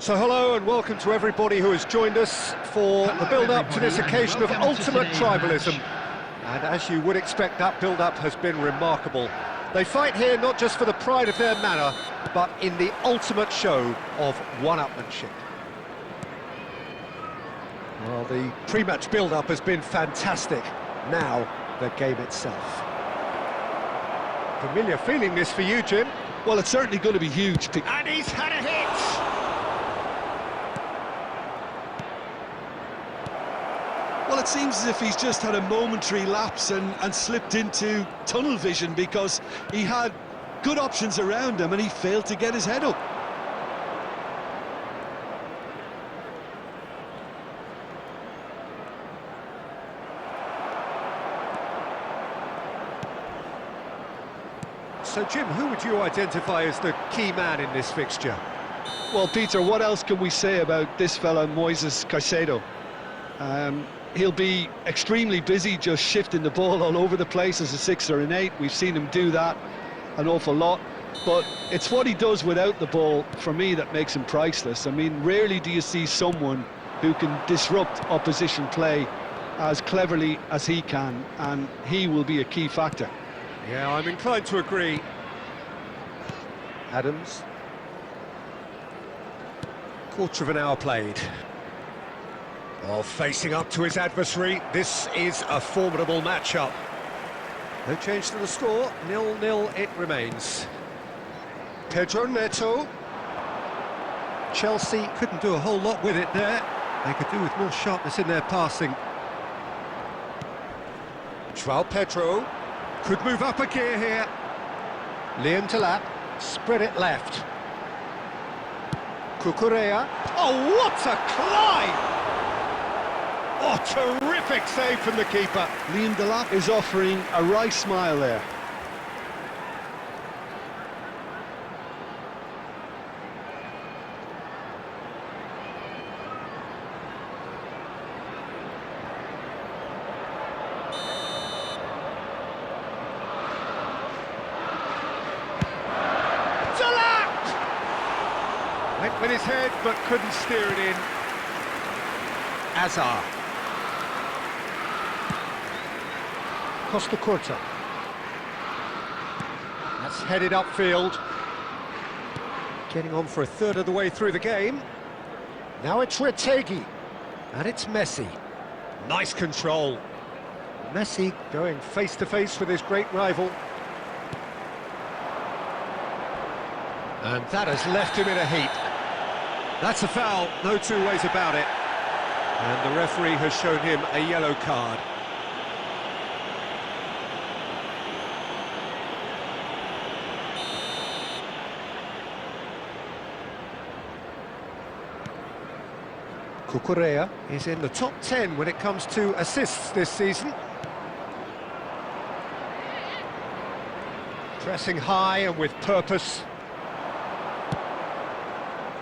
So hello and welcome to everybody who has joined us for the build-up to this occasion of ultimate tribalism. And as you would expect, that build-up has been remarkable. They fight here not just for the pride of their manor, but in the ultimate show of one-upmanship. Well, the pre-match build-up has been fantastic. Now, the game itself. Familiar feeling this for you, Jim? Well, it's certainly going to be huge. And he's had a hit! Well, it seems as if he's just had a momentary lapse and slipped into tunnel vision because he had good options around him and he failed to get his head up. So, Jim, who would you identify as the key man in this fixture? Well, Peter, what else can we say about this fella, Moises Caicedo? He'll be extremely busy just shifting the ball all over the place as a 6 or an 8. We've seen him do that an awful lot. But it's what he does without the ball, for me, that makes him priceless. I mean, rarely do you see someone who can disrupt opposition play as cleverly as he can, and he will be a key factor. Yeah, I'm inclined to agree. Adams. Quarter of an hour played. Oh, facing up to his adversary, this is a formidable matchup. No change to the score, 0-0 it remains. Pedro Neto. Chelsea couldn't do a whole lot with it there. They could do with more sharpness in their passing. João Pedro could move up a gear here. Liam Delap, spread it left. Cucurella. Oh, what a climb! Oh, terrific save from the keeper. Liam Delap is offering a wry smile there. Delap! Went with his head, but couldn't steer it in. Azar. Costa Curta. That's headed upfield. Getting on for a third of the way through the game. Now it's Retegui. And it's Messi. Nice control. Messi going face-to-face with his great rival. And that has left him in a heap. That's a foul, no two ways about it. And the referee has shown him a yellow card. Cucurella is in the top 10 when it comes to assists this season. Pressing high and with purpose.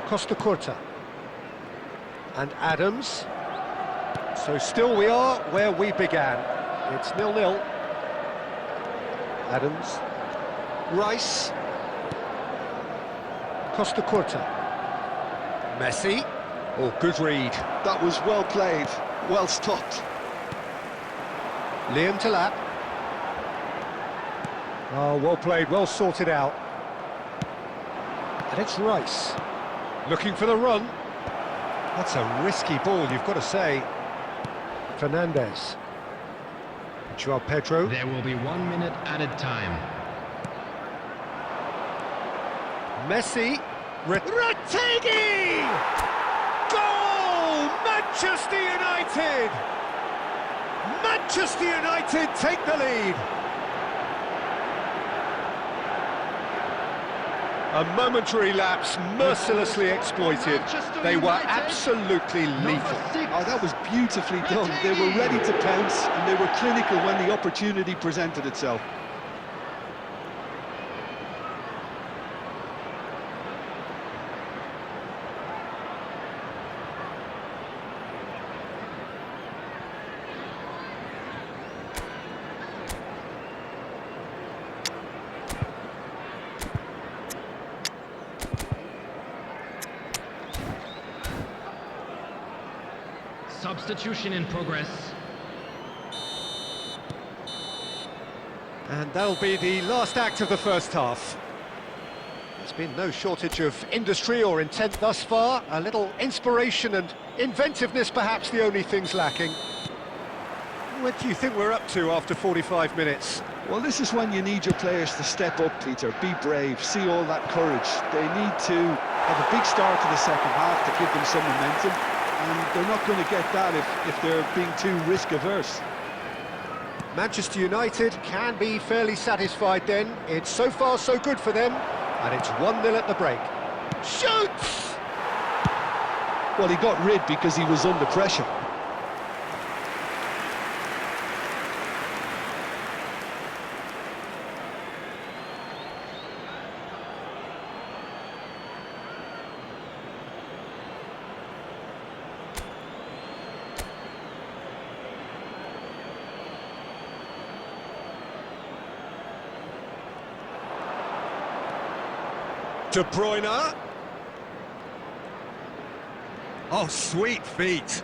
Costa Curta. And Adams. So still we are where we began. It's 0-0. Adams. Rice. Costa Curta. Messi. Oh, good read. That was well played, well stopped. Liam Delap. Oh, well played, well sorted out. And it's Rice. Looking for the run. That's a risky ball, you've got to say. Fernandez. João Pedro. There will be 1 minute added time. Messi. Retegui! Goal! Manchester United! Manchester United take the lead. A momentary lapse, mercilessly exploited. They were absolutely lethal. Oh, that was beautifully done. They were ready to pounce and they were clinical when the opportunity presented itself. Substitution in progress. And that'll be the last act of the first half. There's been no shortage of industry or intent thus far. A little inspiration and inventiveness, perhaps the only things lacking. What do you think we're up to after 45 minutes? Well, this is when you need your players to step up, Peter. Be brave, see all that courage. They need to have a big start to the second half to give them some momentum, and they're not going to get that if they're being too risk-averse. Manchester United can be fairly satisfied then. It's so far so good for them, and it's 1-0 at the break. Shoots! Well, he got rid because he was under pressure. De Bruyne. Oh, sweet feet.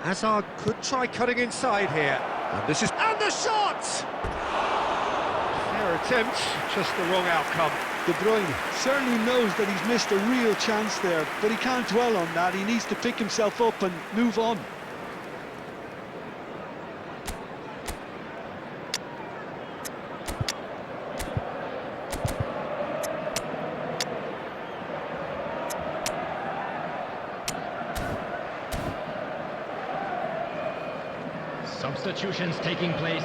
Hazard could try cutting inside here. And this is... And the shot! Fair attempt, just the wrong outcome. De Bruyne certainly knows that he's missed a real chance there, but he can't dwell on that. He needs to pick himself up and move on. Substitutions taking place.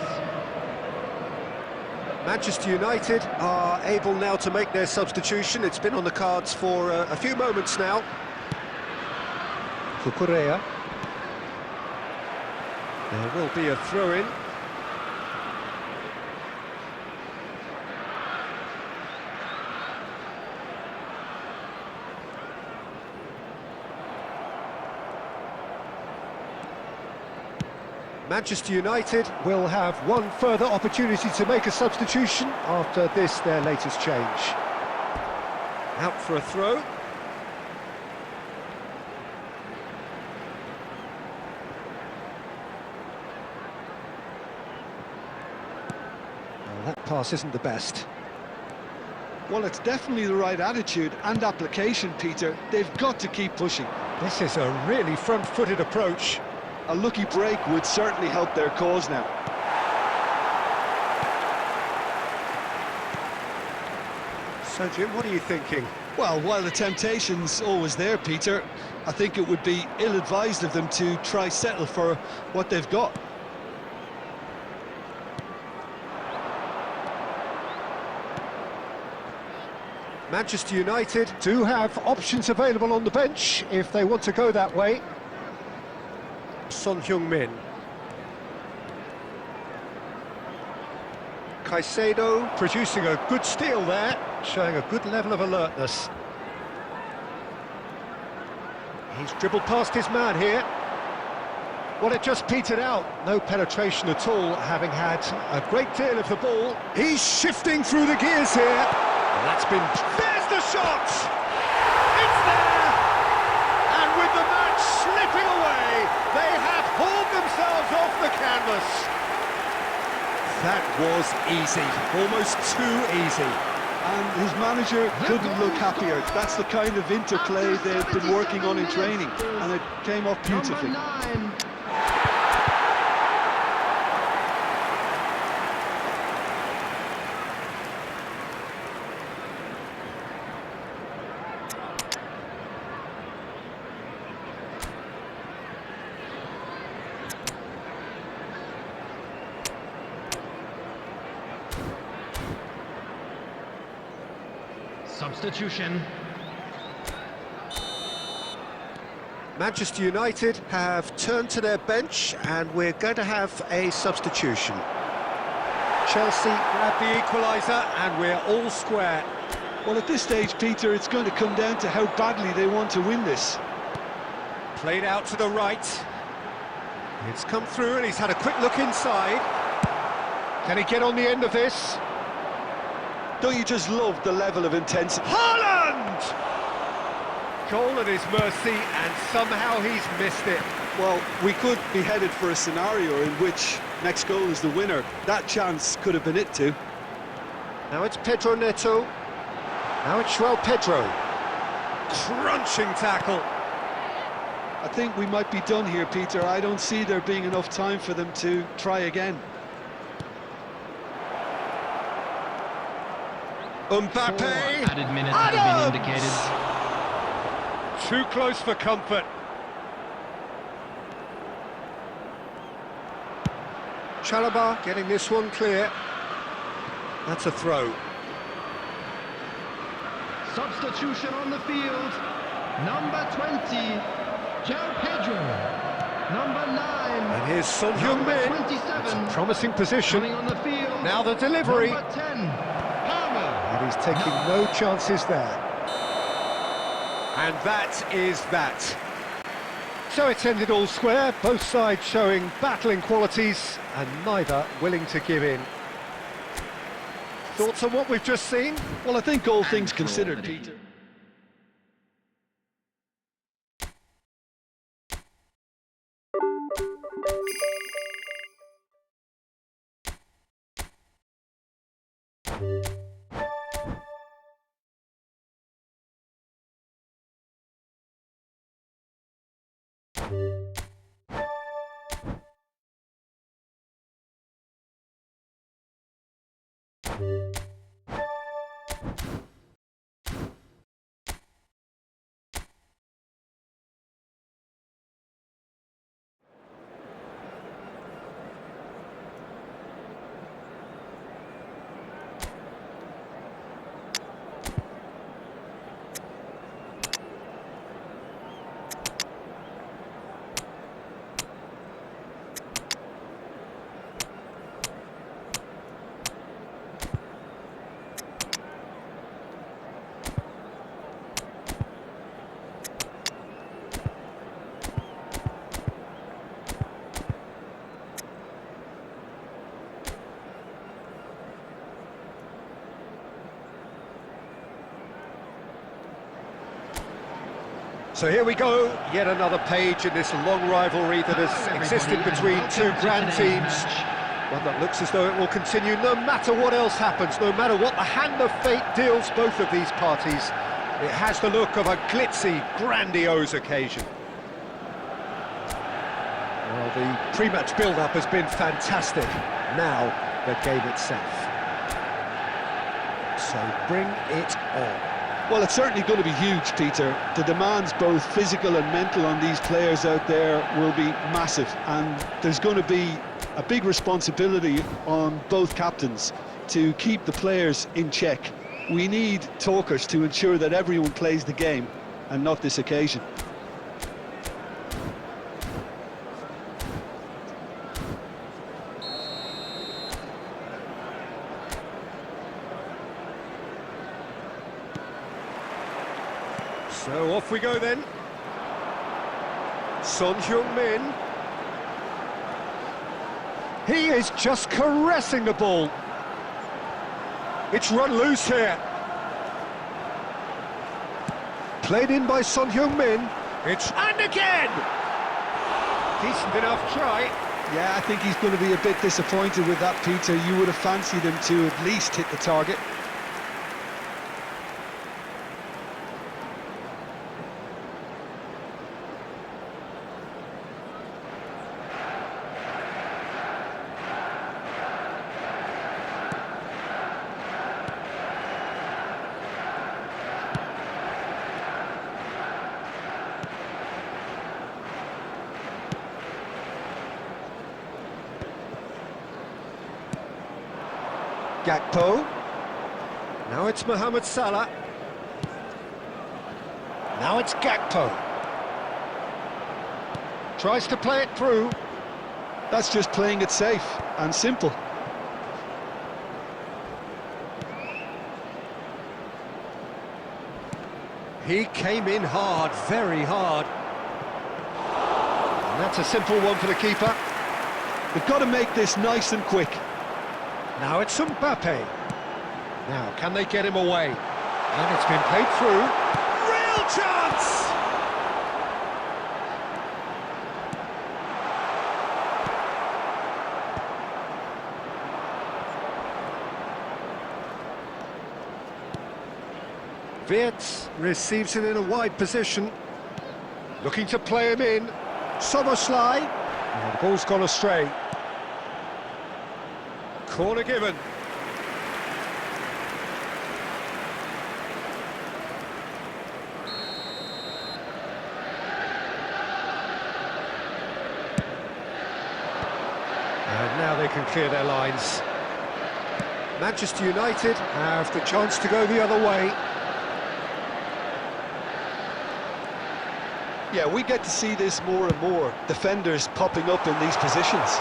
Manchester United are able now to make their substitution. It's been on the cards for a few moments now. Cucurella. There will be a throw-in. Manchester United will have one further opportunity to make a substitution after this, their latest change. Out for a throw. Well, that pass isn't the best. Well, it's definitely the right attitude and application, Peter. They've got to keep pushing. This is a really front-footed approach. A lucky break would certainly help their cause now. So, Jim, what are you thinking? Well, while the temptation's always there, Peter, I think it would be ill-advised of them to try settle for what they've got. Manchester United do have options available on the bench if they want to go that way. Son Heung-min. Caicedo producing a good steal there, showing a good level of alertness. He's dribbled past his man here. Well, it just petered out. No penetration at all, having had a great deal of the ball. He's shifting through the gears here. And that's been... There's the shot! It's there! And with the match slipping away, they have hauled themselves off the canvas. That was easy, almost too easy. And his manager couldn't look happier. That's the kind of interplay they've been working on in training, and it came off beautifully. Number 9. Substitution. Manchester United have turned to their bench, and we're going to have a substitution. Chelsea grab the equaliser, and we're all square. Well, at this stage, Peter, it's going to come down to how badly they want to win this. Played out to the right. It's come through, and he's had a quick look inside. Can he get on the end of this? Don't you just love the level of intensity? Haaland! Goal at his mercy, and somehow he's missed it. Well, we could be headed for a scenario in which next goal is the winner. That chance could have been it too. Now it's Pedro Neto. Now it's João Pedro. Crunching tackle. I think we might be done here, Peter. I don't see there being enough time for them to try again. Mbappe. 4 added minutes have been indicated. Too close for comfort. Chalobah getting this one clear. That's a throw. Substitution on the field. Number 20, João Pedro. Number 9. And here's Son Number Heung-min. 27. Promising position. Coming on the field. Now the delivery. Number 10, Palmer. And he's taking no chances there. And that is that. So it's ended all square, both sides showing battling qualities and neither willing to give in. Thoughts on what we've just seen? Well, I think all things considered, Peter. So here we go, yet another page in this long rivalry that has existed between two grand teams. One that looks as though it will continue no matter what else happens, no matter what the hand of fate deals both of these parties. It has the look of a glitzy, grandiose occasion. Well, the pre-match build-up has been fantastic. Now, the game itself. So bring it on. Well, it's certainly going to be huge, Peter. The demands, both physical and mental, on these players out there will be massive, and there's going to be a big responsibility on both captains to keep the players in check. We need talkers to ensure that everyone plays the game, and not this occasion. So off we go then. Son Heung-min. He is just caressing the ball. It's run loose here. Played in by Son Heung-min. And again! Decent enough try. Yeah, I think he's going to be a bit disappointed with that, Peter. You would have fancied him to at least hit the target. Gakpo. Now it's Mohamed Salah. Now it's Gakpo. Tries to play it through. That's just playing it safe and simple. He came in hard, very hard. And that's a simple one for the keeper. They've got to make this nice and quick. Now it's Mbappe. Now, can they get him away? And it's been played through. real chance! Wirtz receives it in a wide position. Looking to play him in. Szoboszlai. Oh, the ball's gone astray. Corner given. And now they can clear their lines. Manchester United have the chance to go the other way. Yeah, we get to see this more and more, defenders popping up in these positions.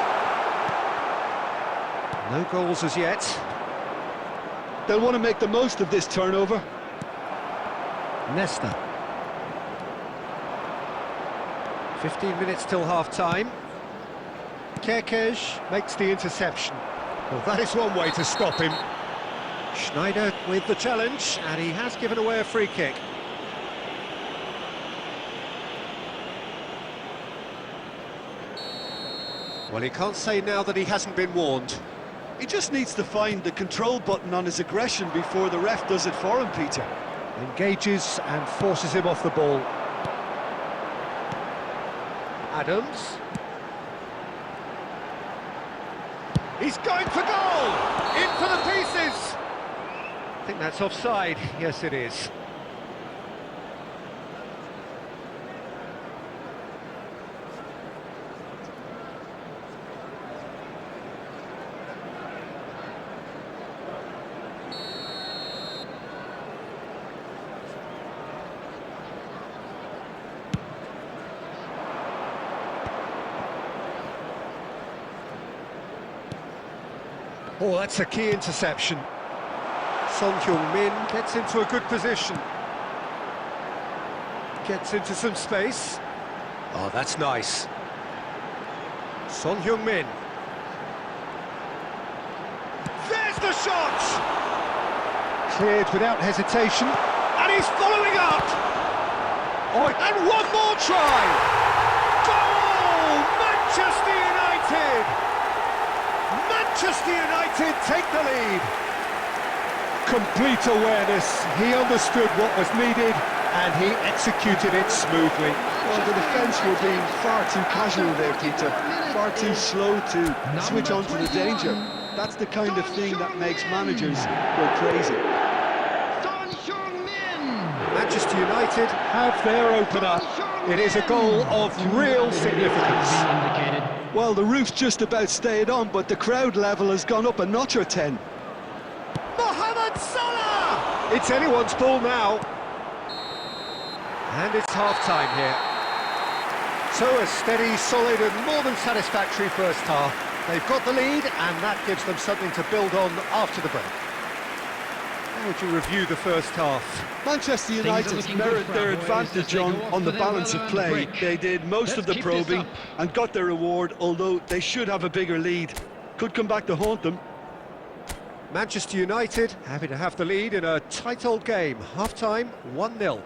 No goals as yet. They'll want to make the most of this turnover. Nesta. 15 minutes till half-time. Kerkez makes the interception. Well, that is one way to stop him. Schneider with the challenge, and he has given away a free kick. Well, he can't say now that he hasn't been warned. He just needs to find the control button on his aggression before the ref does it for him, Peter. Engages and forces him off the ball. Adams. He's going for goal! In for the pieces! I think that's offside. Yes, it is. Oh, that's a key interception. Son Heung-min gets into a good position. Gets into some space. Oh, that's nice. Son Heung-min. There's the shot! Cleared without hesitation. And he's following up! Oh, and one more try! Goal! Manchester United! Manchester United take the lead. Complete awareness. He understood what was needed and he executed it smoothly. Well, the defence were being far too casual there, Peter. Far too slow to switch on to the danger. That's the kind of thing that makes managers go crazy. Son Heung-min. Manchester United have their opener. It is a goal of real significance. Well, the roof's just about stayed on, but the crowd level has gone up a notch or 10. Mohamed Salah! It's anyone's ball now. And it's half-time here. So a steady, solid and more than satisfactory first half. They've got the lead and that gives them something to build on after the break. How would you review the first half? Manchester United merit their advantage on the balance of play. They did most of the probing and got their reward, although they should have a bigger lead. Could come back to haunt them. Manchester United happy to have the lead in a tight old game. Half-time, 1-0.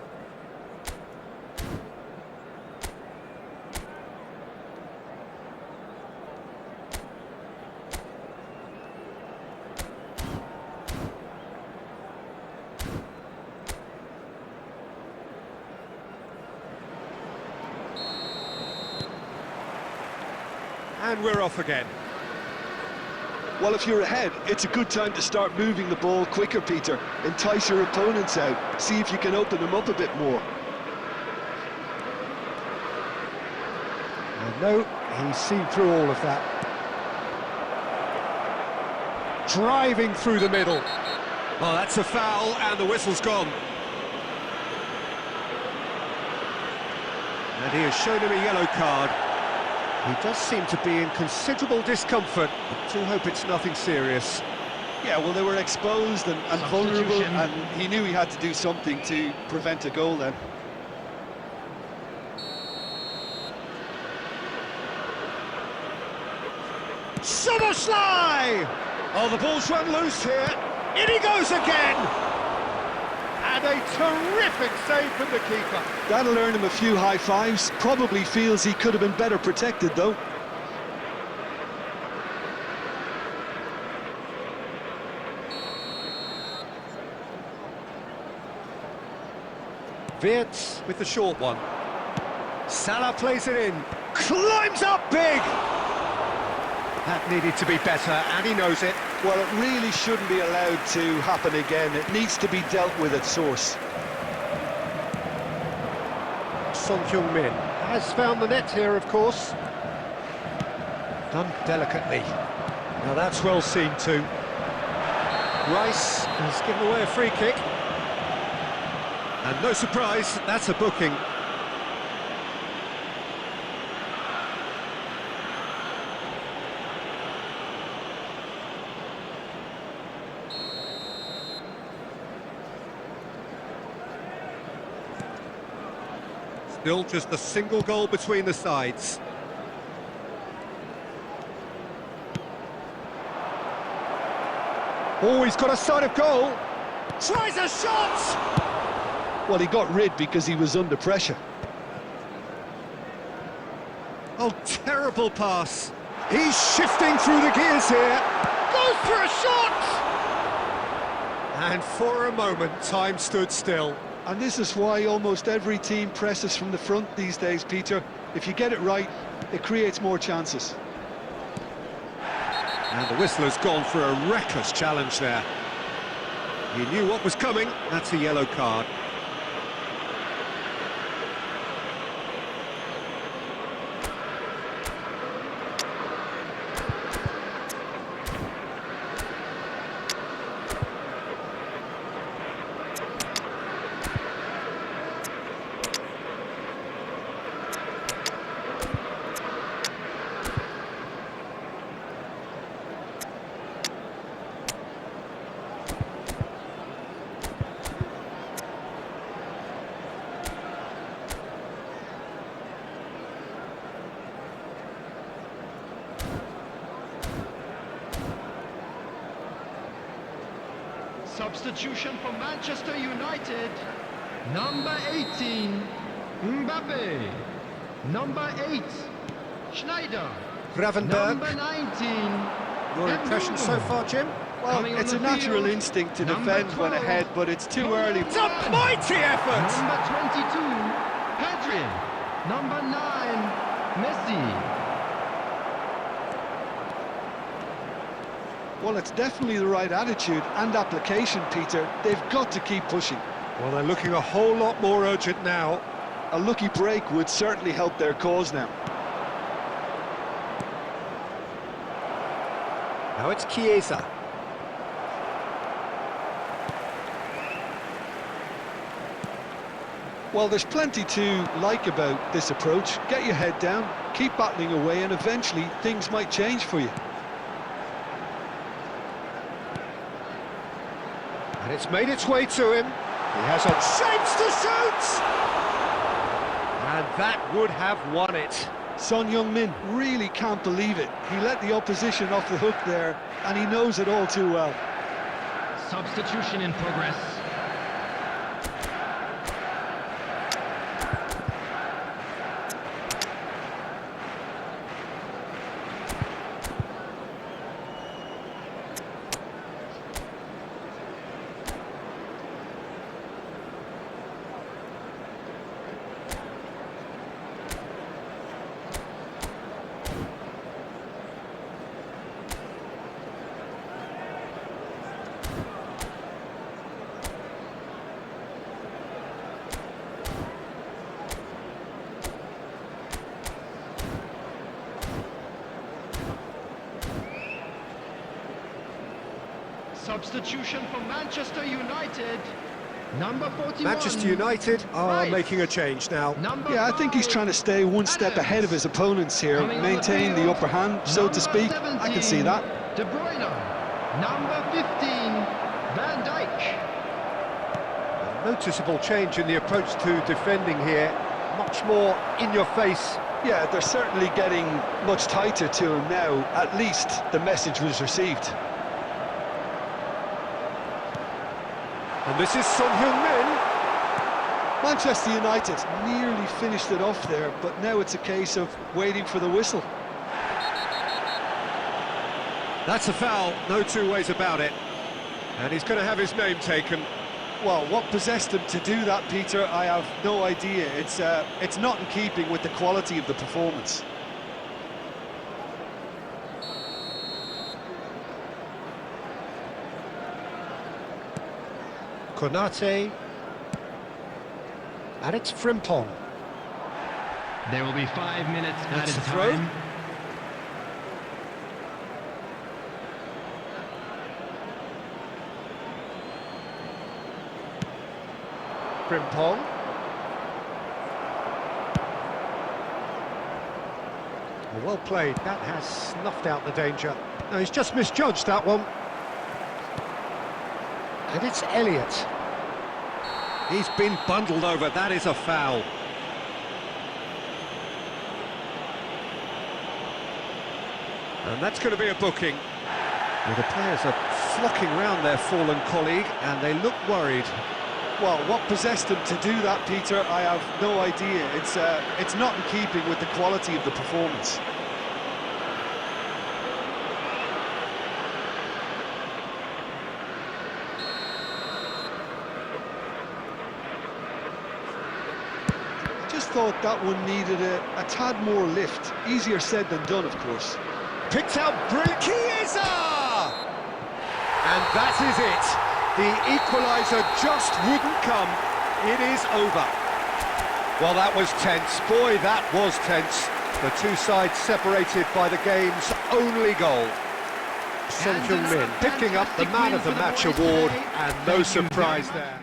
And we're off again. Well, if you're ahead, it's a good time to start moving the ball quicker, Peter. Entice your opponents out. See if you can open them up a bit more. And no, he's seen through all of that. Driving through the middle. Well, that's a foul, and the whistle's gone. And he has shown him a yellow card. He does seem to be in considerable discomfort. I do hope it's nothing serious. Yeah, well, they were exposed and vulnerable, and he knew he had to do something to prevent a goal then. Szoboszlai! Oh, the ball's run loose here. In he goes again! And And a terrific save from the keeper. That'll earn him a few high fives. Probably feels he could have been better protected, though. Wirtz with the short one. Salah plays it in. Climbs up big! That needed to be better, and he knows it. Well, it really shouldn't be allowed to happen again. It needs to be dealt with at source. Son Heung-min has found the net here, of course. Done delicately. Now that's well seen too. Rice has given away a free kick. And no surprise, that's a booking. Still just a single goal between the sides. Oh, he's got a sight of goal. Tries a shot! Well, he got rid because he was under pressure. Oh, terrible pass. He's shifting through the gears here. Goes for a shot! And for a moment, time stood still. And this is why almost every team presses from the front these days, Peter. If you get it right, it creates more chances. And the whistler's gone for a reckless challenge there. He knew what was coming. That's a yellow card. Substitution for Manchester United. Number 18, Mbappe. Number 8, Schneider. Gravenberg. Number 19, Your impression so far, Jim? Well, Coming on it's the a natural field, instinct to number defend when 12. ahead, but it's too early. It's a mighty effort! Number 22, Pedri. Number 9, Messi. Well, it's definitely the right attitude and application, Peter. They've got to keep pushing. Well, they're looking a whole lot more urgent now. A lucky break would certainly help their cause now. Now it's Chiesa. Well, there's plenty to like about this approach. Get your head down, keep battling away, and eventually things might change for you. And it's made its way to him. He has a chance to shoot! And that would have won it. Son Heung-min really can't believe it. He let the opposition off the hook there, and he knows it all too well. Substitution in progress. Substitution for Manchester United. Number 41. Manchester United are Rice. making a change now. Number Yeah, I think he's 5, trying to stay one step ahead of his opponents here, Coming on the maintain the field, upper hand, so to speak. number I can see 17, that. De Bruyne. Number 15, Van Dijk. Noticeable change in the approach to defending here. Much more in your face. Yeah, they're certainly getting much tighter to him now. At least the message was received. And this is Son Heung-min. Manchester United nearly finished it off there, but now it's a case of waiting for the whistle. That's a foul, no two ways about it. And he's going to have his name taken. Well, what possessed him to do that, Peter, I have no idea. It's not in keeping with the quality of the performance. Konate. And it's Frimpong. There will be 5 minutes That's added the throw. time. Frimpong. Well played, that has snuffed out the danger. No, he's just misjudged that one. And it's Elliott. He's been bundled over, that is a foul. And that's going to be a booking. Well, the players are flocking round their fallen colleague and they look worried. Well, what possessed him to do that, Peter, I have no idea. It's not in keeping with the quality of the performance. Just thought that one needed a tad more lift. Easier said than done, of course. Picked out brilliant. Chiesa! And that is it. The equaliser just wouldn't come. It is over. Well, that was tense. Boy, that was tense. The two sides separated by the game's only goal. Son Heung-min picking up the Man of the Match award, and no surprise there.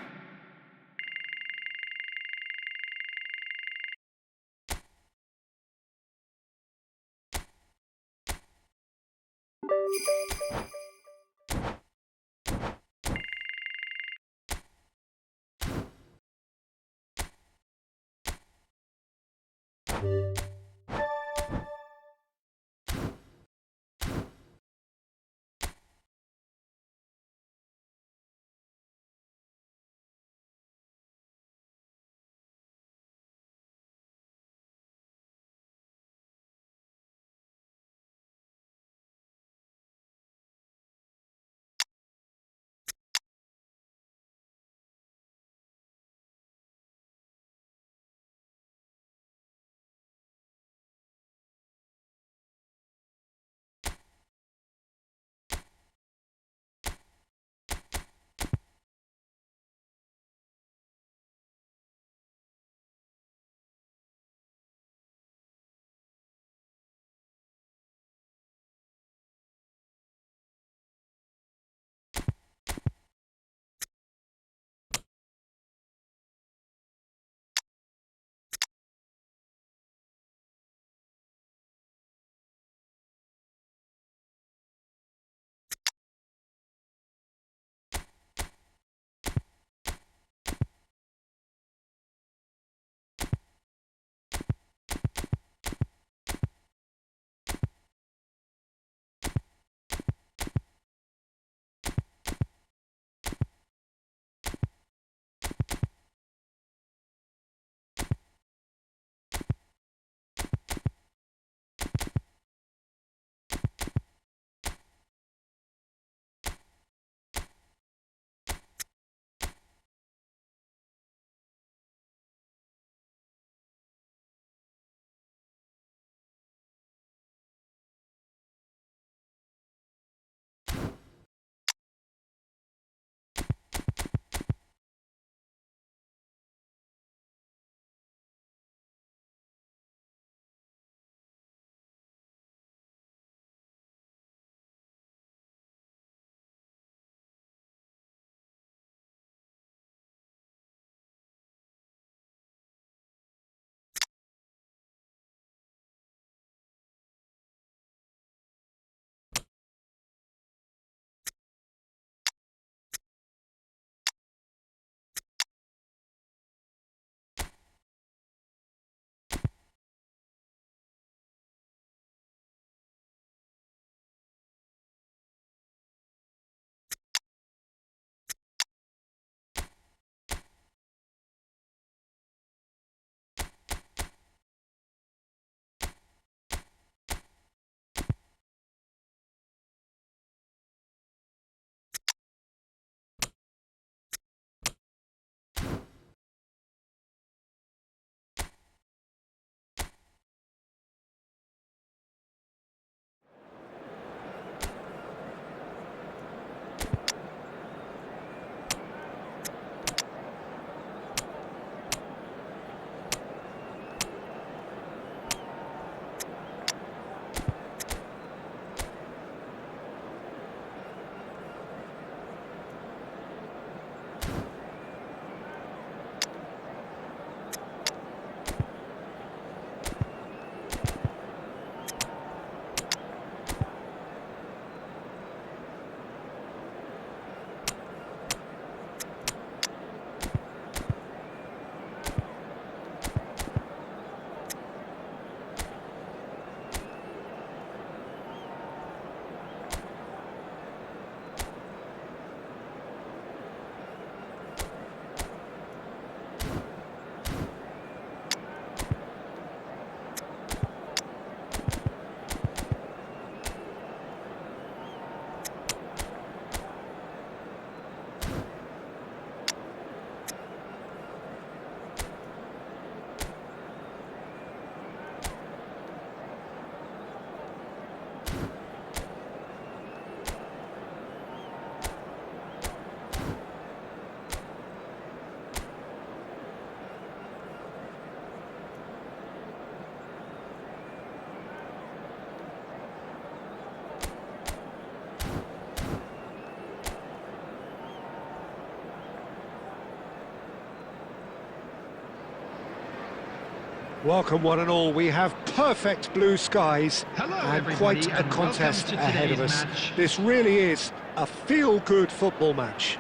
Welcome one and all, we have perfect blue skies Hello, and everybody, quite a and contest welcome to ahead of today's us. match. This really is a feel-good football match.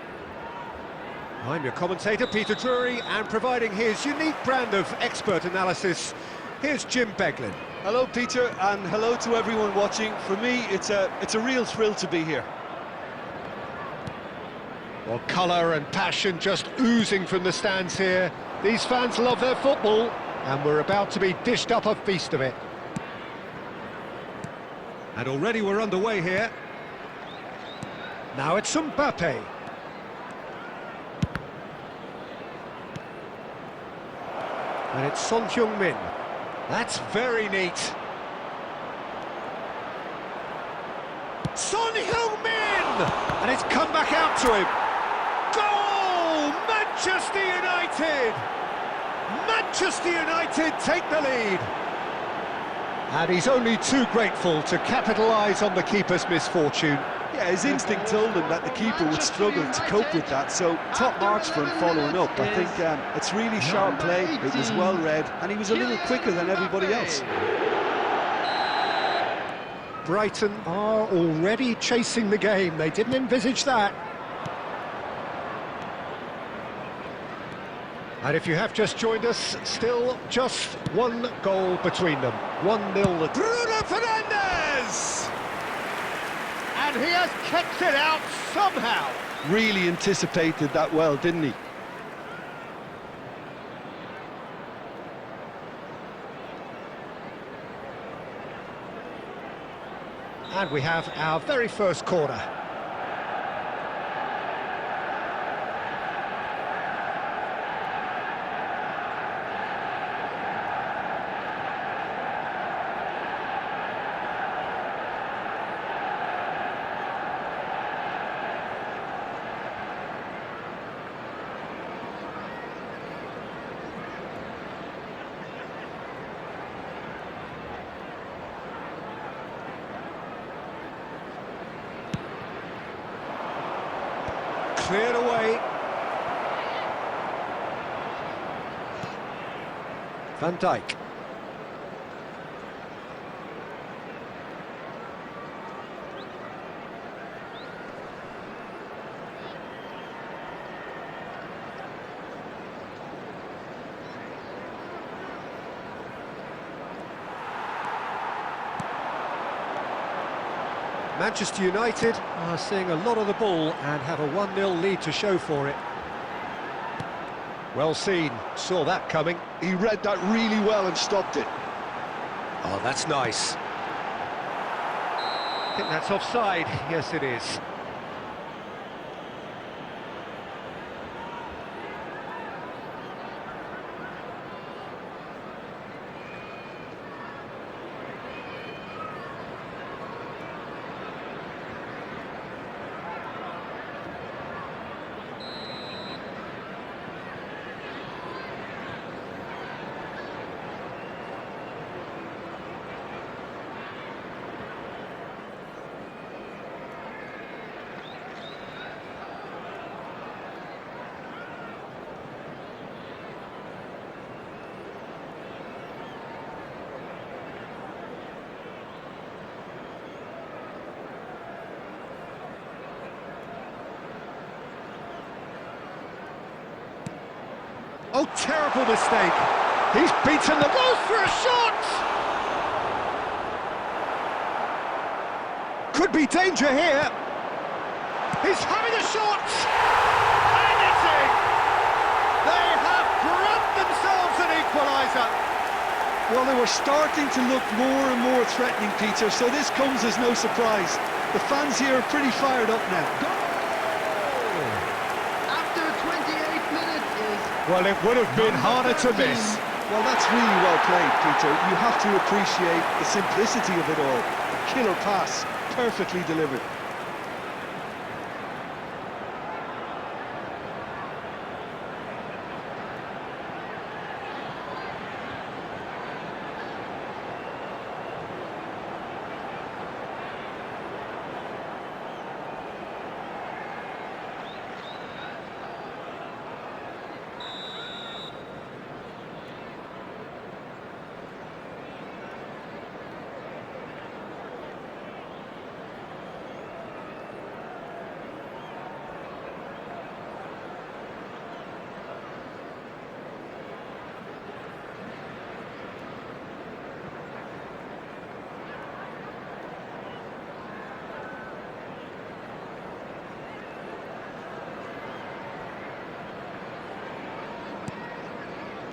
I'm your commentator, Peter Drury, and providing his unique brand of expert analysis, here's Jim Beglin. Hello, Peter, and hello to everyone watching. For me, it's a real thrill to be here. Well, colour and passion just oozing from the stands here. These fans love their football, and we're about to be dished up a feast of it. And already we're underway here. Now it's Mbappe. And it's Son Heung-min. That's very neat. Son Heung-min! And it's come back out to him. Goal! Manchester United! Manchester United take the lead. And he's only too grateful to capitalise on the keeper's misfortune. Yeah, his instinct told him that the keeper would struggle to cope with that, so top marks for him following up. I think it's really sharp play, it was well read, and he was a little quicker than everybody else. Brighton are already chasing the game, they didn't envisage that. And if you have just joined us, still just one goal between them. 1-0. Bruno Fernandes! And he has kept it out somehow. Really anticipated that well, didn't he? And we have our very first corner. Cleared away. Van Dijk. Manchester United are seeing a lot of the ball and have a 1-0 lead to show for it. Well seen, saw that coming. He read that really well and stopped it. Oh, that's nice. I think that's offside. Yes, it is. Oh, terrible mistake. He's beaten the ball for a shot. Could be danger here. He's having a shot. And it's in. They have grabbed themselves an equaliser. Well, they were starting to look more and more threatening, Peter, so this comes as no surprise. The fans here are pretty fired up now. After 28 minutes is... Well, it would have been harder to miss. Well, that's really well played, Peter. You have to appreciate the simplicity of it all. A killer pass, perfectly delivered.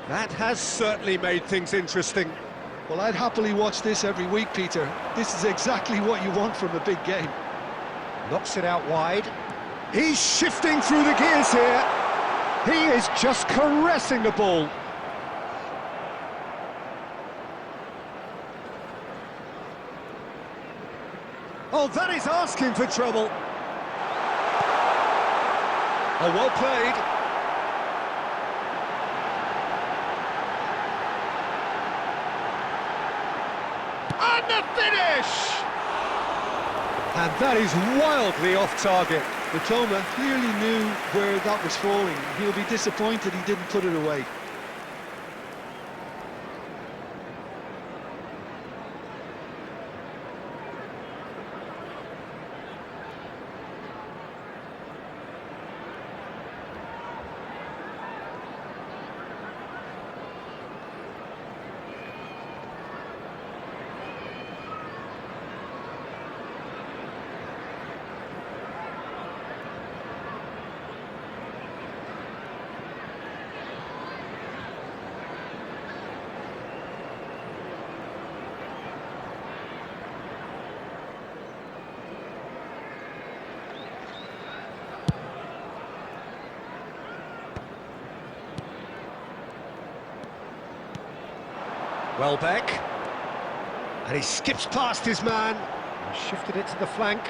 That has certainly made things interesting. Well, I'd happily watch this every week, Peter. This is exactly what you want from a big game. Knocks it out wide. He's shifting through the gears here. He is just caressing the ball. Oh, that is asking for trouble. Oh, well played. And the finish! And that is wildly off target. Mitoma clearly knew where that was falling. He'll be disappointed he didn't put it away. Welbeck, and he skips past his man and shifted it to the flank.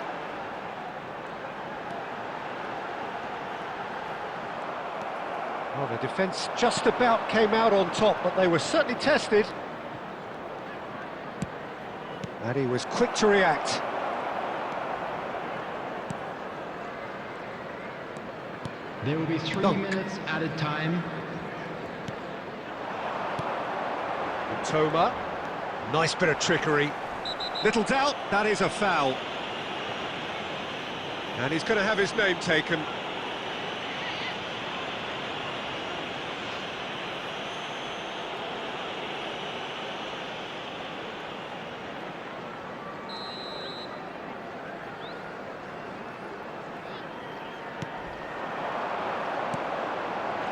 Well, the defence just about came out on top, but they were certainly tested. And he was quick to react. There will be 3 Dunk. minutes added time. Toma, nice bit of trickery. Little doubt, that is a foul. And he's going to have his name taken.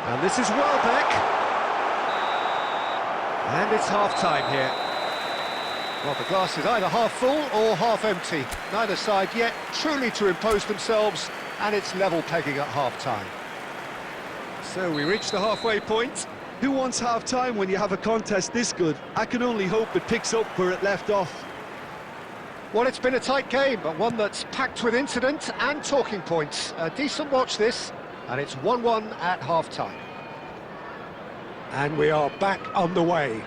And this is Welbeck. And it's half-time here. Well, the glass is either half full or half empty. Neither side yet truly to impose themselves, and it's level pegging at half-time. So we reach the halfway point. Who wants half-time when you have a contest this good? I can only hope it picks up where it left off. Well, it's been a tight game, but one that's packed with incident and talking points. A decent watch this, and it's 1-1 at half-time. And we are back on the way.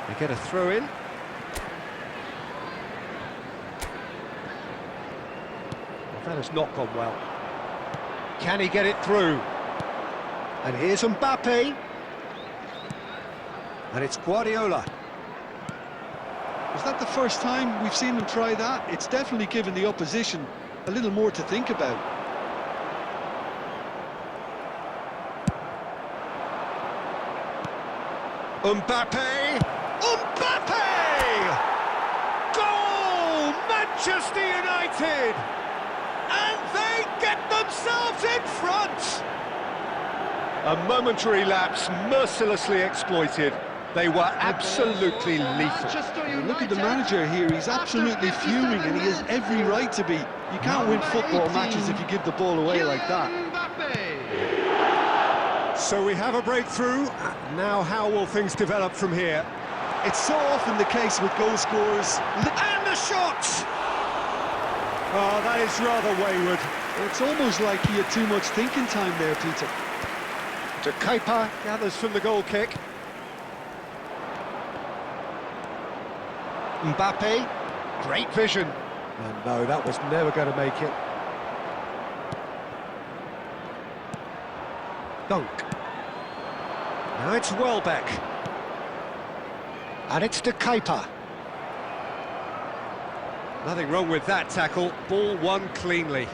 They get a throw in. Well, that has not gone well. Can he get it through? And here's Mbappe. And it's Guardiola. Is that the first time we've seen them try that? It's definitely given the opposition a little more to think about. Mbappe! Mbappe! Goal! Manchester United! And they get themselves in front! A momentary lapse mercilessly exploited. They were absolutely lethal. Manchester United. Look at the manager here, he's absolutely fuming and he has every right to be. You can't win football matches if you give the ball away like that. Mbappe. So we have a breakthrough. Now how will things develop from here? It's so often the case with goal scorers. And the shot! Oh, that is rather wayward. It's almost like he had too much thinking time there, Peter. De Kepa gathers from the goal kick. Mbappe, great vision. And no, that was never going to make it. Dunk. Now it's Welbeck. And it's De Kepa. Nothing wrong with that tackle. Ball won cleanly.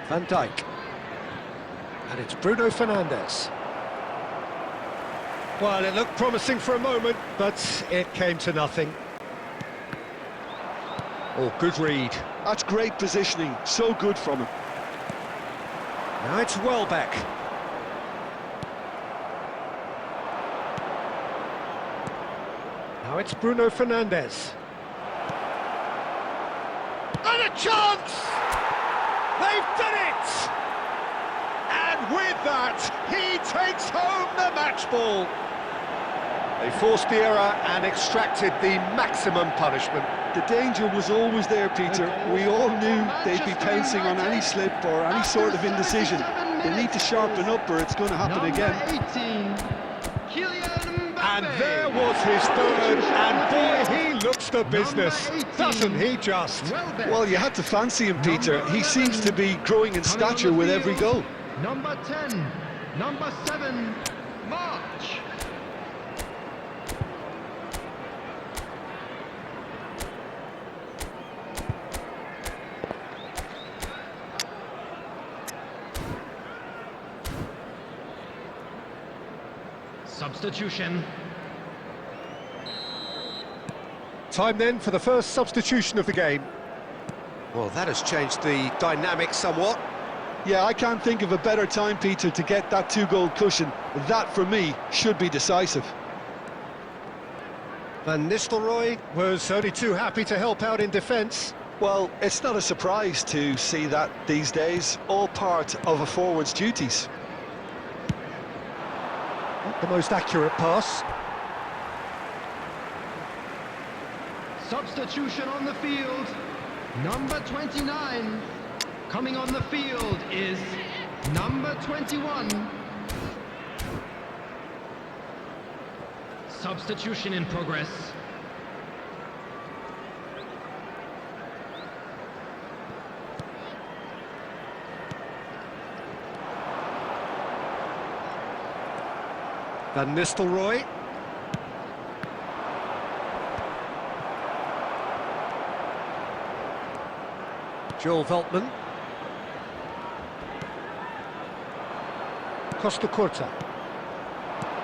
Van Dijk. And it's Bruno Fernandes. Well, it looked promising for a moment, but it came to nothing. Oh, good read. That's great positioning, so good from him. Now it's Welbeck. Now it's Bruno Fernandes. And a chance! They've done it! And with that, he takes home the match ball. They forced the error and extracted the maximum punishment. The danger was always there, Peter. We all knew they'd be pouncing on any slip or any sort of indecision. They need to sharpen up or it's going to happen again. 18, Kylian Mbappe. And there was his third, and boy, he looks the business, Number 18, doesn't he just? Welbeck. Well, you had to fancy him, Peter. He seems to be growing in Coming on stature the with every field, goal. Number 10, number 7, March. Substitution. Time then for the first substitution of the game. Well, that has changed the dynamic somewhat. Yeah, I can't think of a better time, Peter, to get that two-goal cushion. That, for me, should be decisive. Van Nistelrooy was only too happy to help out in defence. Well, it's not a surprise to see that these days, all part of a forward's duties. Not the most accurate pass. Substitution on the field. Number 29. Coming on the field is number 21. Substitution in progress. Van Nistelrooy. Joel Veltman. Costa Curta.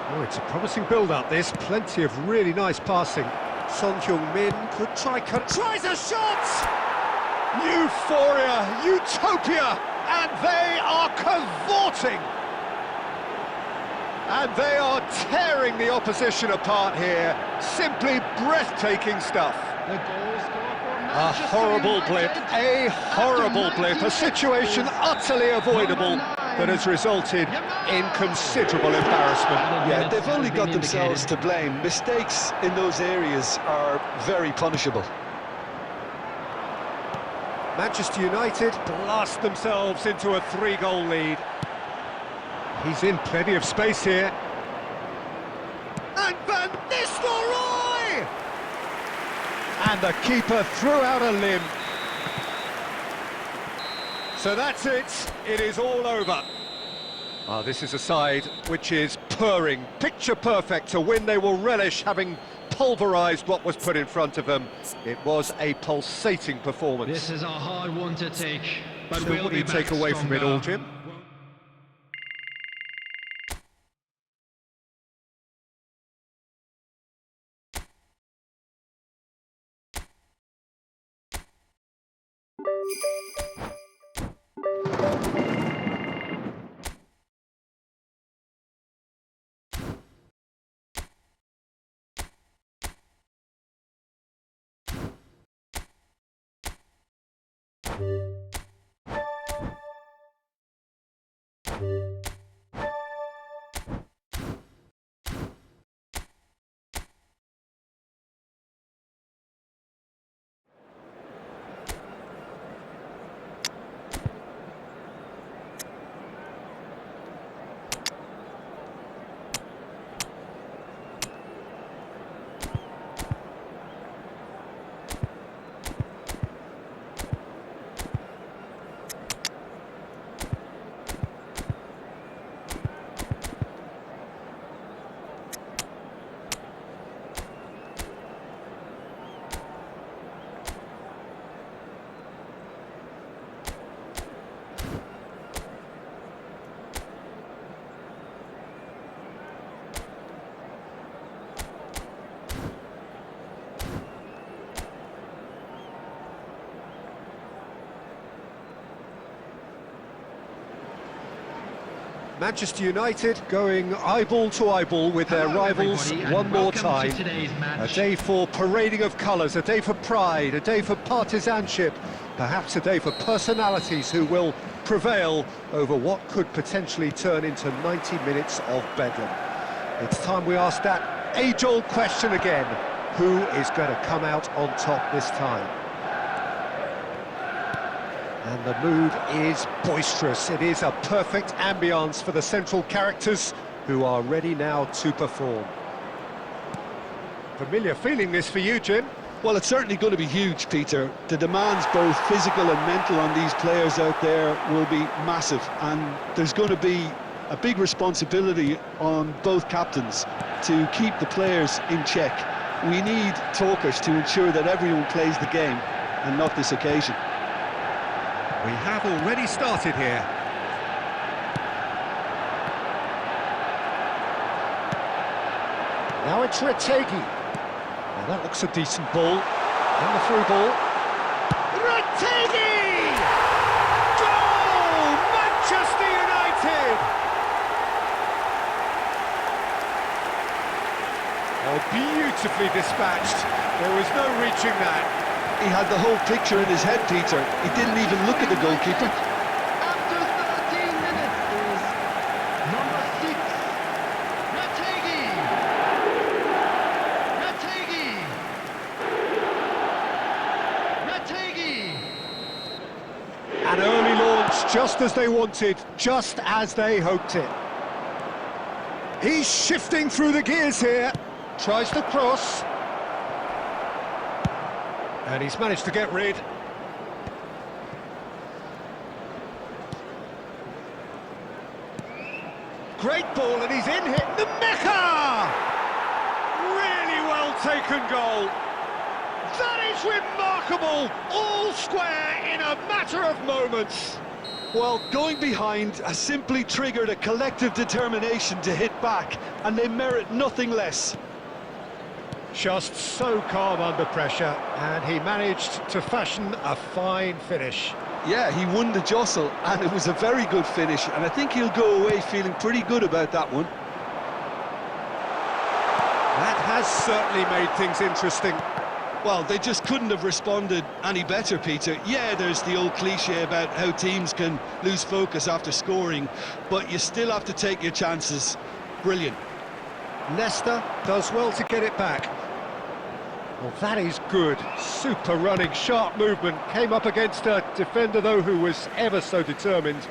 Oh, it's a promising build-up, this. Plenty of really nice passing. Son Heung-min could try... Tries a shot! Euphoria! Utopia! And they are cavorting! And they are tearing the opposition apart here. Simply breathtaking stuff. The goal scorer for A Manchester horrible blip, United. a horrible blip, a situation utterly avoidable that has resulted in considerable embarrassment. Yeah, they've only got themselves to blame. Mistakes in those areas are very punishable. Manchester United blast themselves into a 3-goal lead. He's in plenty of space here. And Van Nistelrooy! And the keeper threw out a limb. So that's it. It is all over. Ah, this is a side which is purring, picture perfect to win. They will relish having pulverised what was put in front of them. It was a pulsating performance. This is a hard one to take, but So we'll what do be you take back away from it all, stronger. Jim? Manchester United going eyeball to eyeball with their Hello, rivals everybody, and one more welcome to time. today's A match. day for parading of colours, a day for pride, a day for partisanship, perhaps a day for personalities who will prevail over what could potentially turn into 90 minutes of bedlam. It's time we ask that age-old question again: who is going to come out on top this time? And the mood is boisterous. It is a perfect ambience for the central characters who are ready now to perform. Familiar feeling this for you, Jim? Well, it's certainly going to be huge, Peter. The demands, both physical and mental, on these players out there will be massive, and there's going to be a big responsibility on both captains to keep the players in check. We need talkers to ensure that everyone plays the game, and not this occasion. We have already started here. Now it's Retegi. Now that looks a decent ball. And the through ball. Retegi! Goal! Manchester United! Oh, beautifully dispatched. There was no reaching that. He had the whole picture in his head, Peter. He didn't even look at the goalkeeper. After 13 minutes is number 6, Retegi. An early launch, just as they wanted, just as they hoped it. He's shifting through the gears here. Tries to cross. And he's managed to get rid. Great ball, and he's in here. The Mecca! Really well taken goal. That is remarkable. All square in a matter of moments. Well, going behind has simply triggered a collective determination to hit back, and they merit nothing less. Just so calm under pressure, and he managed to fashion a fine finish. Yeah, he won the jostle, and it was a very good finish, and I think he'll go away feeling pretty good about that one. That has certainly made things interesting. Well, they just couldn't have responded any better, Peter. Yeah, there's the old cliche about how teams can lose focus after scoring, but you still have to take your chances. Brilliant. Leicester does well to get it back. Well, that is good. Super running, sharp movement. Came up against a defender, though, who was ever so determined.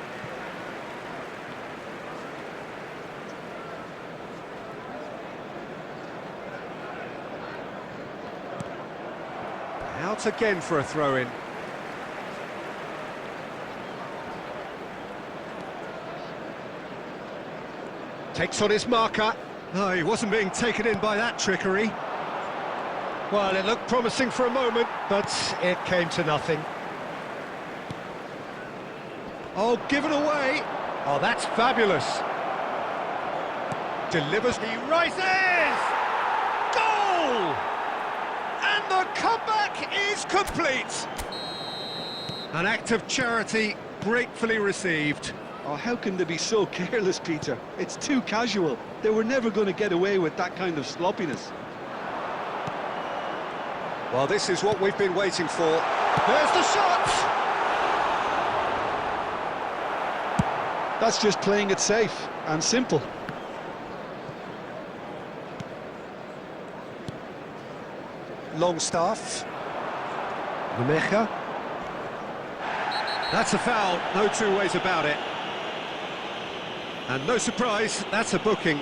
Out again for a throw-in. Takes on his marker. Oh, he wasn't being taken in by that trickery. Well, it looked promising for a moment, but it came to nothing. Oh, given away. Oh, that's fabulous. Delivers, he rises! Goal! And the comeback is complete. An act of charity gratefully received. Oh, how can they be so careless, Peter? It's too casual. They were never going to get away with that kind of sloppiness. Well, this is what we've been waiting for. There's the shot! That's just playing it safe and simple. Longstaff. Nemecha. That's a foul, no two ways about it. And no surprise, that's a booking.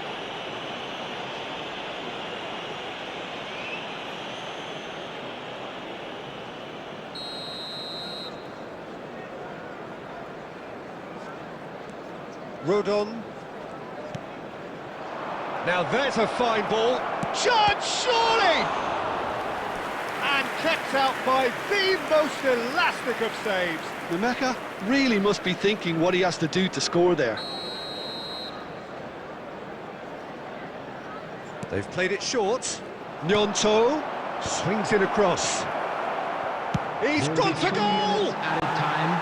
Rodon. Now there's a fine ball. Chance, surely! And kept out by the most elastic of saves. Nemecha really must be thinking what he has to do to score there. They've played it short. Gnonto swings it across. He's gone for goal! Added time.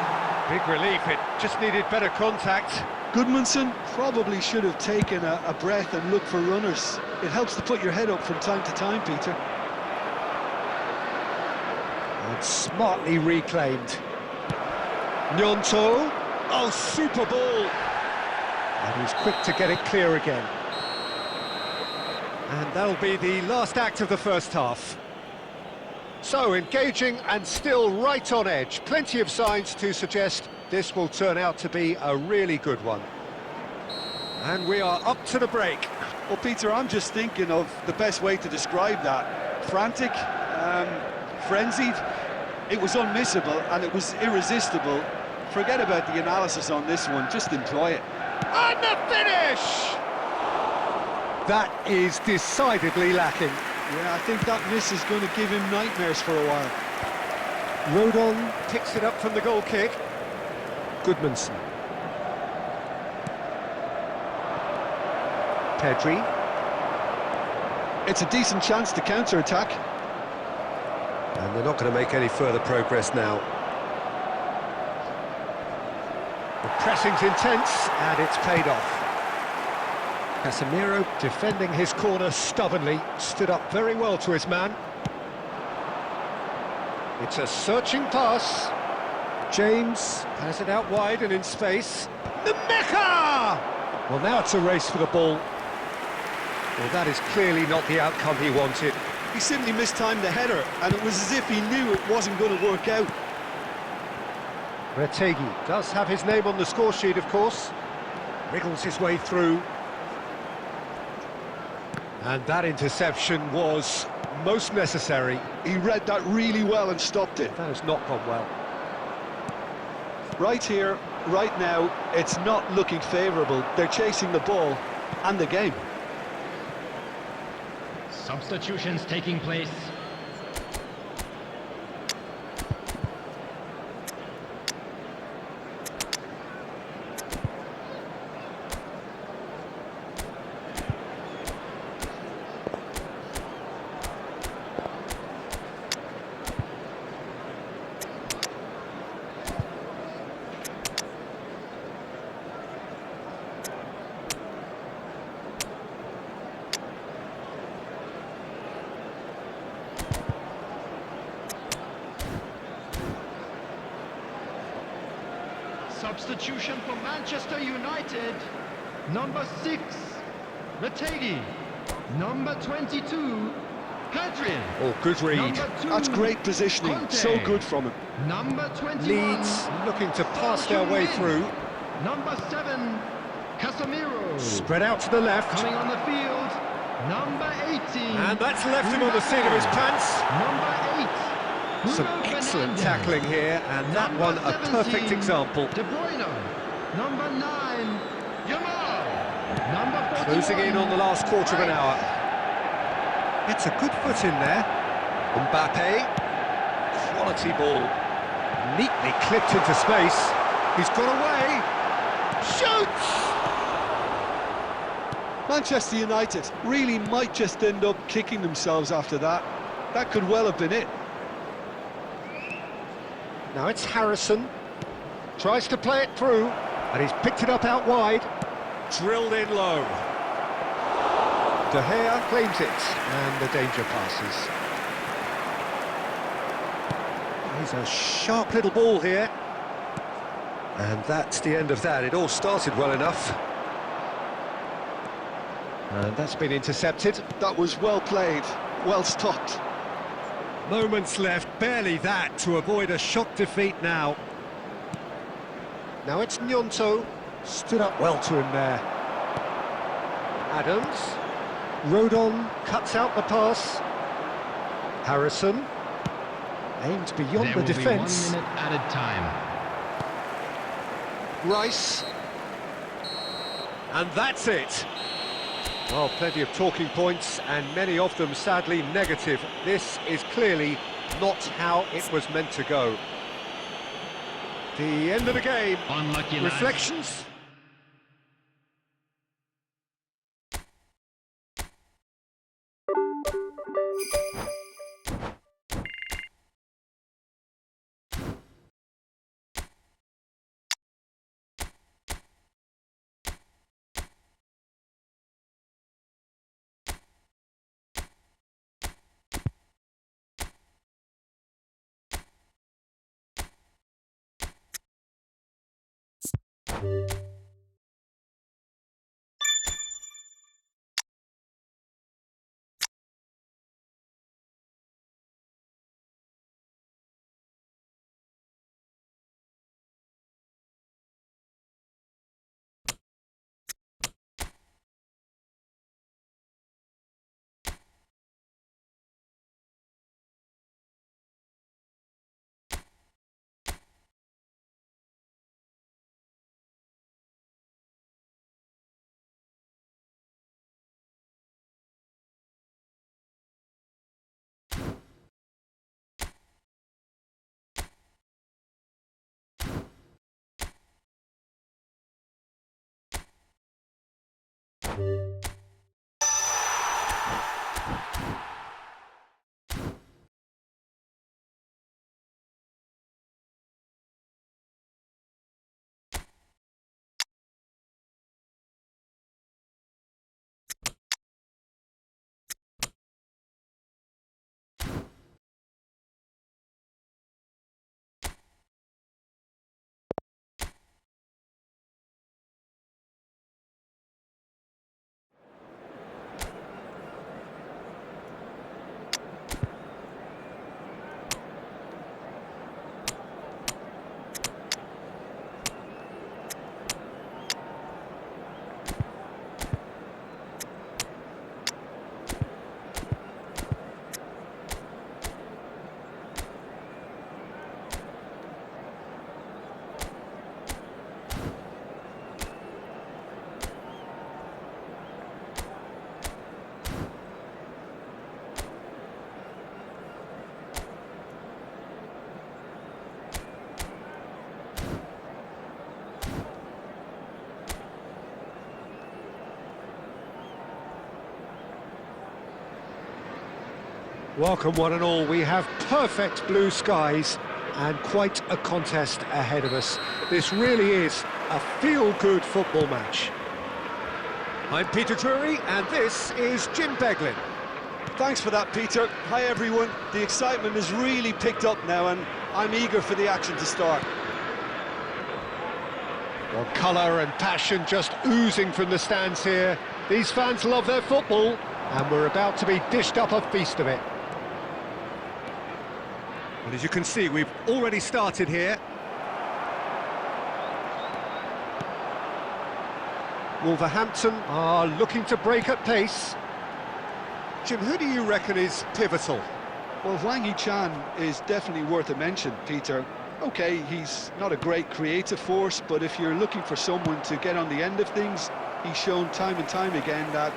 Big relief, it just needed better contact. Goodmanson probably should have taken a breath and looked for runners. It helps to put your head up from time to time, Peter. And smartly reclaimed. Gnonto. Oh, super ball. And he's quick to get it clear again. And that'll be the last act of the first half. So, engaging and still right on edge. Plenty of signs to suggest this will turn out to be a really good one. And we are up to the break. Well, Peter, I'm just thinking of the best way to describe that. Frantic, frenzied. It was unmissable and it was irresistible. Forget about the analysis on this one, just enjoy it. And the finish! That is decidedly lacking. Yeah, I think that miss is going to give him nightmares for a while. Rodon picks it up from the goal kick. Goodmanson. Pedri. It's a decent chance to counter-attack. And they're not going to make any further progress now. The pressing's intense, and it's paid off. Casemiro, defending his corner stubbornly, stood up very well to his man. It's a searching pass. James has it out wide and in space. The Mecca! Well, now it's a race for the ball. Well, that is clearly not the outcome he wanted. He simply mistimed the header, and it was as if he knew it wasn't going to work out. Retegi does have his name on the score sheet, of course. Wriggles his way through. And that interception was most necessary. He read that really well and stopped it. That has not gone well. Right here, right now, it's not looking favourable. They're chasing the ball and the game. Substitutions taking place. Substitution for Manchester United. Number 6, Retegi. Number 22, Hadrian. Oh, good read. Number 2, That's great positioning, Conte. so good from him. Number 21, Leeds looking to pass their way through. Number 7, Casemiro. Spread out to the left. Coming on the field, number 18. And that's left him on the seat of his pants. Number 8. Some Bruno excellent Fernandes. tackling here, and that Number one a 17, perfect example. De Bruyne. Number 9, Yamal. Number 41. Closing in on the last quarter of an hour. It's a good foot in there. Mbappe. Quality ball. Neatly clipped into space. He's got away. Shoots! Manchester United really might just end up kicking themselves after that. That could well have been it. Now it's Harrison. Tries to play it through, and he's picked it up out wide. Drilled in low. De Gea claims it, and the danger passes. He's a sharp little ball here. And that's the end of that. It all started well enough. And that's been intercepted. That was well played, well stopped. Moments left, barely that, to avoid a shock defeat now. Now it's Gnonto. Stood up well to him there. Adams. Rodon cuts out the pass. Harrison. Aims beyond There the will be defence. 1 minute added time. Rice. And that's it. Well, plenty of talking points, and many of them sadly negative. This is clearly not how it was meant to go. The end of the game. Unlucky lads. Reflections? Welcome one and all, we have perfect blue skies and quite a contest ahead of us. This really is a feel-good football match. I'm Peter Drury and this is Jim Beglin. Thanks for that, Peter. Hi, everyone. The excitement has really picked up now, and I'm eager for the action to start. Well, colour and passion just oozing from the stands here. These fans love their football, and we're about to be dished up a feast of it. Well, as you can see, we've already started here. Wolverhampton are looking to break at pace. Jim, who do you reckon is pivotal? Well, Hwang Hee-chan is definitely worth a mention, Peter. OK, he's not a great creative force, but if you're looking for someone to get on the end of things, he's shown time and time again that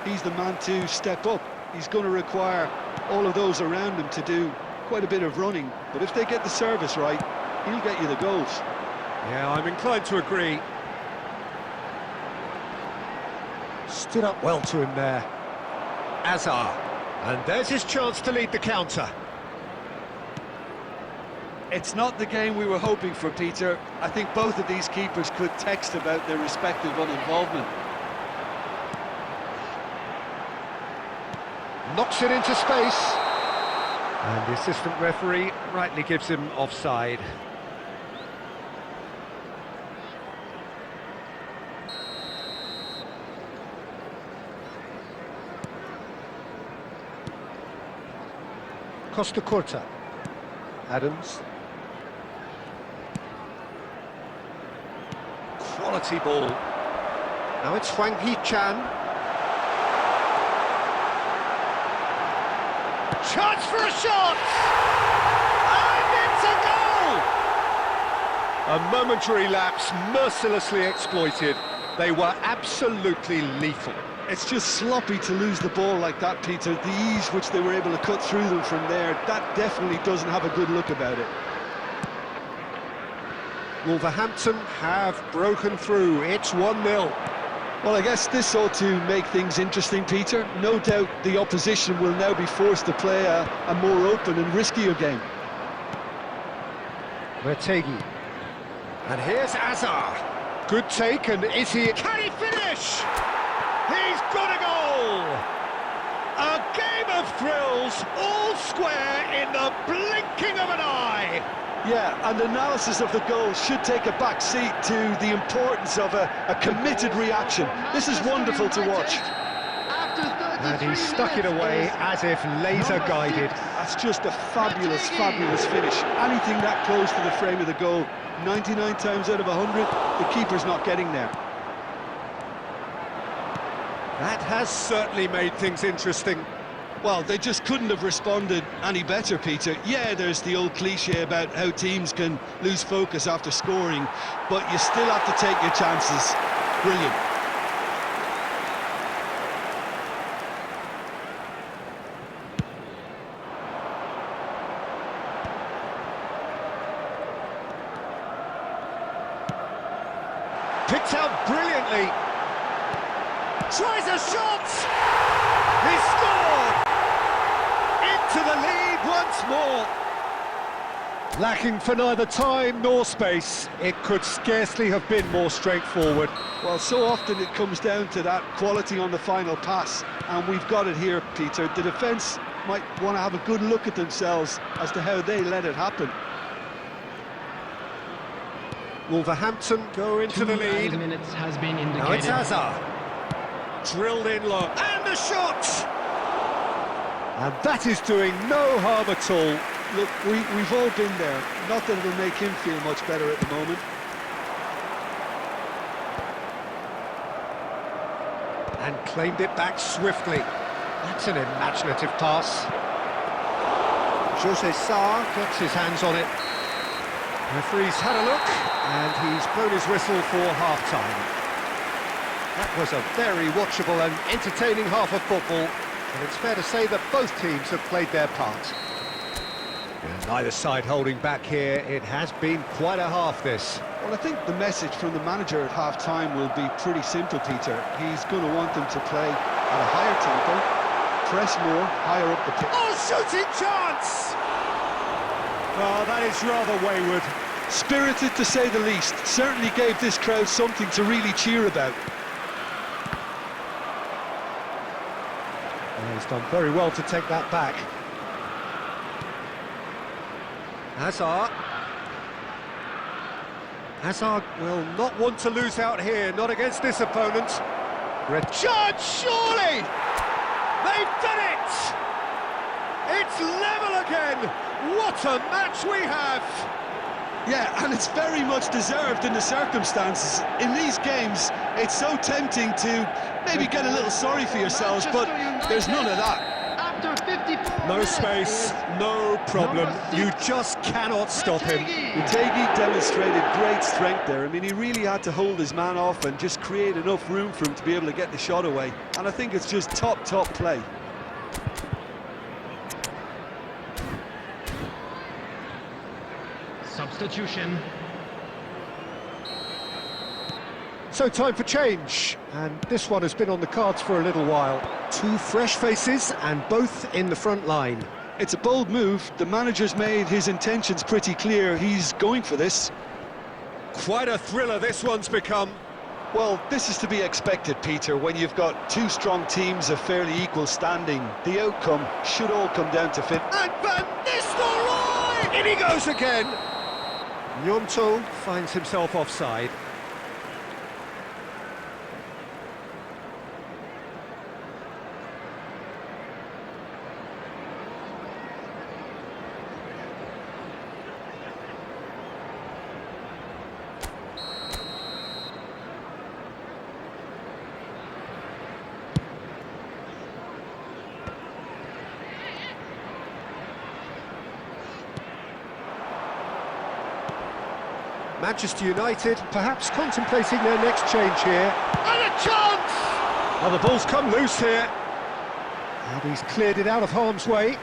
he's the man to step up. He's going to require all of those around him to do quite a bit of running, but if they get the service right, he'll get you the goals. Yeah, I'm inclined to agree. Stood up well to him there. Azar, and there's his chance to lead the counter. It's not the game we were hoping for, Peter. I think both of these keepers could text about their respective uninvolvement. Knocks it into space. And the assistant referee rightly gives him offside. Costa Curta. Adams. Quality ball. Now it's Hwang Hee-chan. Chance for a shot! And it's a goal! A momentary lapse mercilessly exploited. They were absolutely lethal. It's just sloppy to lose the ball like that, Peter. The ease which they were able to cut through them from there, that definitely doesn't have a good look about it. Wolverhampton have broken through. It's 1-0. Well, I guess this ought to make things interesting, Peter. No doubt the opposition will now be forced to play a more open and riskier game. Vertegi. And here's Azar. Good take, and is he... Can he finish? He's got a goal! A game of thrills, all square in the blinking of an eye. Yeah, and analysis of the goal should take a back seat to the importance of a committed reaction. This is wonderful to watch. And he stuck it away as if laser-guided. That's just a fabulous, fabulous finish. Anything that close to the frame of the goal, 99 times out of 100, the keeper's not getting there. That has certainly made things interesting. Well, they just couldn't have responded any better, Peter. Yeah, there's the old cliche about how teams can lose focus after scoring, but you still have to take your chances. Brilliant. Picked out brilliantly. Tries a shot! He scored! Into the lead once more. Lacking for neither time nor space, it could scarcely have been more straightforward. Well, so often it comes down to that quality on the final pass, and we've got it here, Peter. The defence might want to have a good look at themselves as to how they let it happen. Wolverhampton go into the lead. 5 minutes has been indicated. Now it's Hazard. Drilled in low, and a shot! And that is doing no harm at all. Look, we've all been there. Not that it'll make him feel much better at the moment. And claimed it back swiftly. That's an imaginative pass. Jose Sarr gets his hands on it. Referee's had a look, and he's blown his whistle for half-time. That was a very watchable and entertaining half of football, and it's fair to say that both teams have played their part. And neither side holding back here. It has been quite a half, this. Well, I think the message from the manager at half-time will be pretty simple, Peter. He's going to want them to play at a higher tempo, press more, higher up the pitch. Oh, shooting chance! Oh, that is rather wayward. Spirited, to say the least. Certainly gave this crowd something to really cheer about. Well, he's done very well to take that back. Hazard. Hazard will not want to lose out here, not against this opponent. Judge, surely! They've done it! It's level again! What a match we have! Yeah, and it's very much deserved in the circumstances. In these games, it's so tempting to maybe get a little sorry for yourselves, but there's none of that. After 54 No minutes space, no problem. You just cannot stop him. Utegui demonstrated great strength there. I mean, he really had to hold his man off and just create enough room for him to be able to get the shot away. And I think it's just top play. Substitution. So time for change, and this one has been on the cards for a little while. Two fresh faces, and both in the front line. It's a bold move. The manager's made his intentions pretty clear. He's going for this. Quite a thriller this one's become. Well, this is to be expected, Peter, when you've got two strong teams of fairly equal standing. The outcome should all come down to fit. And Van Nistelrooy! In he goes again! Gnonto finds himself offside. Manchester United perhaps contemplating their next change here. And a chance! Oh, the ball's come loose here. And he's cleared it out of harm's way.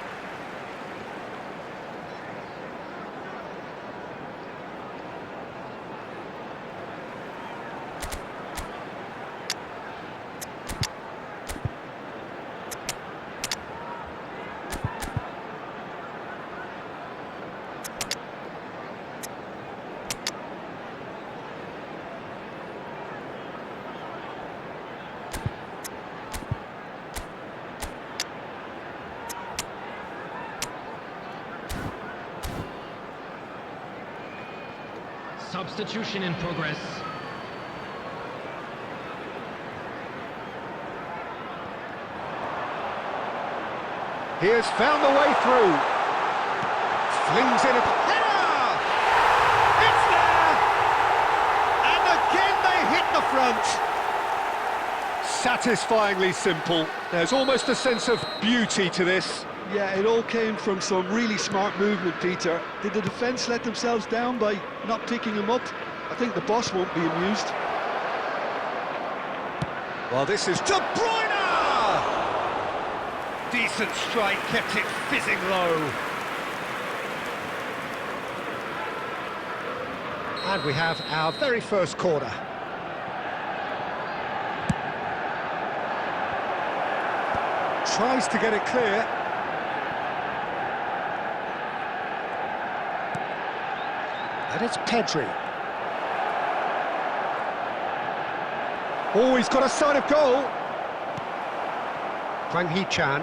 Substitution in progress. He has found the way through. Flings in a header! It's there! And again they hit the front. Satisfyingly simple. There's almost a sense of beauty to this. Yeah, it all came from some really smart movement, Peter. Did the defence let themselves down by not picking him up? I think the boss won't be amused. Well, this is De Bruyne! Decent strike, kept it fizzing low. And we have our very first corner. Tries to get it clear. And it's Pedri. Oh, he's got a sight of goal. Hwang Hee-chan.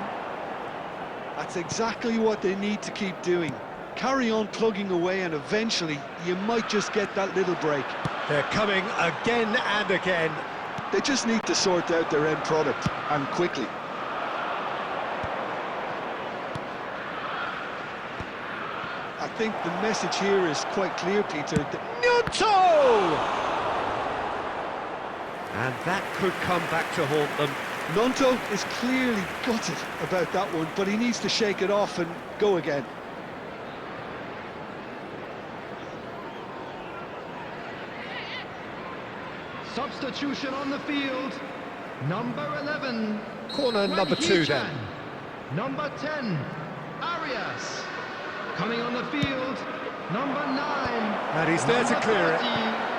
That's exactly what they need to keep doing. Carry on plugging away and eventually you might just get that little break. They're coming again and again. They just need to sort out their end product, and quickly. I think the message here is quite clear, Peter. Gnonto! And that could come back to haunt them. Gnonto is clearly gutted about that one, but he needs to shake it off and go again. Substitution on the field. Number 11. Corner Hwang number 2 then. Hee-chan. Number 10. Arias. Coming on the field. Number 9. And he's there to clear it. 30.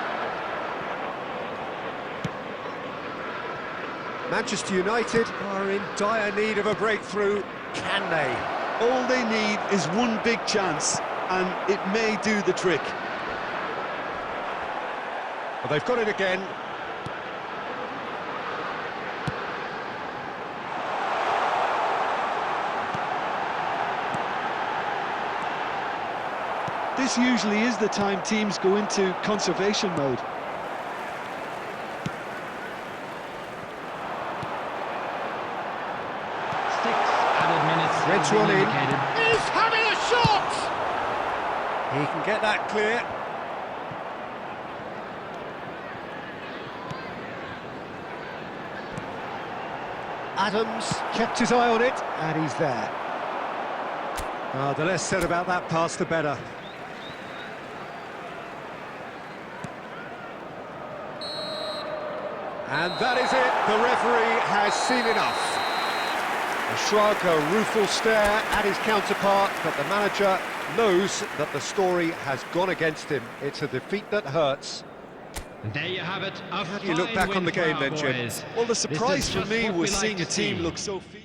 Manchester United are in dire need of a breakthrough. Can they? All they need is one big chance, and it may do the trick. Well, they've got it again. This usually is the time teams go into conservation mode. Reds one in. He's having a shot! He can get that clear. Adams kept his eye on it, and he's there. The less said about that pass, the better. And that is it. The referee has seen enough. A shrug, a rueful stare at his counterpart, but the manager knows that the story has gone against him. It's a defeat that hurts. And there you have it. How do you look back on the game then, Jim? Well, the surprise for just me what we was like seeing to a team see. look so fit.